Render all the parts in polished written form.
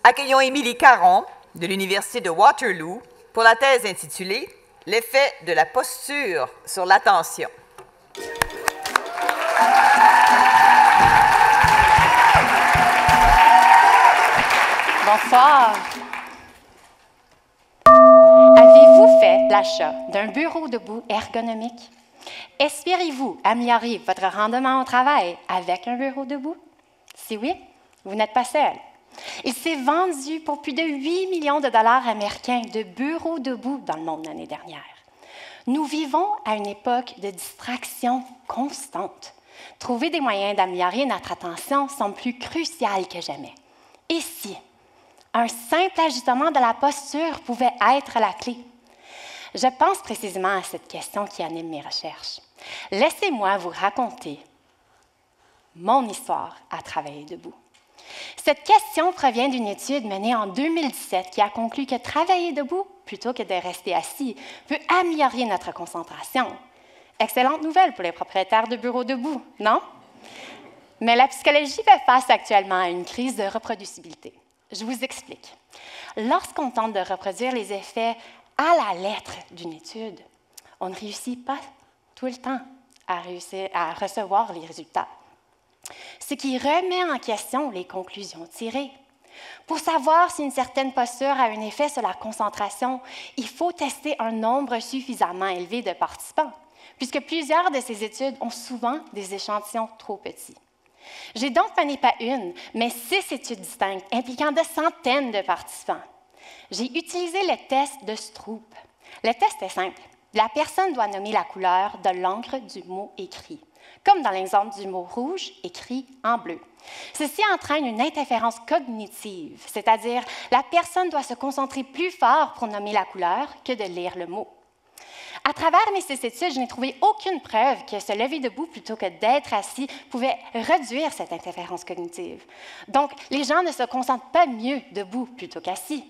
Accueillons Émilie Caron de l'Université de Waterloo pour la thèse intitulée « L'effet de la posture sur l'attention ». Bonsoir. Avez-vous fait l'achat d'un bureau debout ergonomique? Espérez-vous améliorer votre rendement au travail avec un bureau debout? Si oui, vous n'êtes pas seul. Il s'est vendu pour plus de 8 millions de dollars américains de bureaux debout dans le monde l'année dernière. Nous vivons à une époque de distraction constante. Trouver des moyens d'améliorer notre attention semble plus crucial que jamais. Et si un simple ajustement de la posture pouvait être la clé? Je pense précisément à cette question qui anime mes recherches. Laissez-moi vous raconter mon histoire à travailler debout. Cette question provient d'une étude menée en 2017 qui a conclu que travailler debout, plutôt que de rester assis, peut améliorer notre concentration. Excellente nouvelle pour les propriétaires de bureaux debout, non? Mais la psychologie fait face actuellement à une crise de reproducibilité. Je vous explique. Lorsqu'on tente de reproduire les effets à la lettre d'une étude, on ne réussit pas tout le temps à recevoir les résultats, ce qui remet en question les conclusions tirées. Pour savoir si une certaine posture a un effet sur la concentration, il faut tester un nombre suffisamment élevé de participants, puisque plusieurs de ces études ont souvent des échantillons trop petits. J'ai donc mené pas une, mais 6 études distinctes impliquant de centaines de participants. J'ai utilisé le test de Stroop. Le test est simple. La personne doit nommer la couleur de l'encre du mot écrit, comme dans l'exemple du mot rouge écrit en bleu. Ceci entraîne une interférence cognitive, c'est-à-dire la personne doit se concentrer plus fort pour nommer la couleur que de lire le mot. À travers mes 6 études, je n'ai trouvé aucune preuve que se lever debout plutôt que d'être assis pouvait réduire cette interférence cognitive. Donc, les gens ne se concentrent pas mieux debout plutôt qu'assis.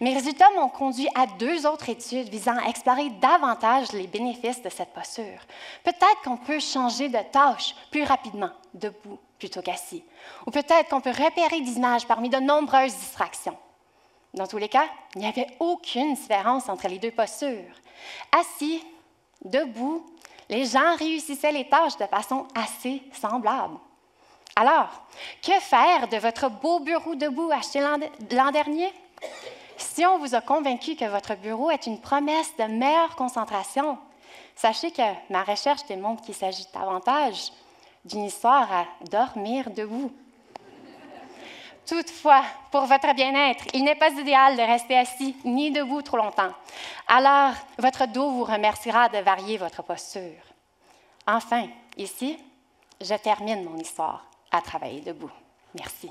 Mes résultats m'ont conduit à 2 autres études visant à explorer davantage les bénéfices de cette posture. Peut-être qu'on peut changer de tâche plus rapidement debout plutôt qu'assis. Ou peut-être qu'on peut repérer des images parmi de nombreuses distractions. Dans tous les cas, il n'y avait aucune différence entre les 2 postures. Assis, debout, les gens réussissaient les tâches de façon assez semblable. Alors, que faire de votre beau bureau debout acheté l'an dernier? Si on vous a convaincu que votre bureau est une promesse de meilleure concentration, sachez que ma recherche démontre qu'il s'agit davantage d'une histoire à dormir debout. Toutefois, pour votre bien-être, il n'est pas idéal de rester assis ni debout trop longtemps. Alors, votre dos vous remerciera de varier votre posture. Enfin, ici, je termine mon histoire à travailler debout. Merci.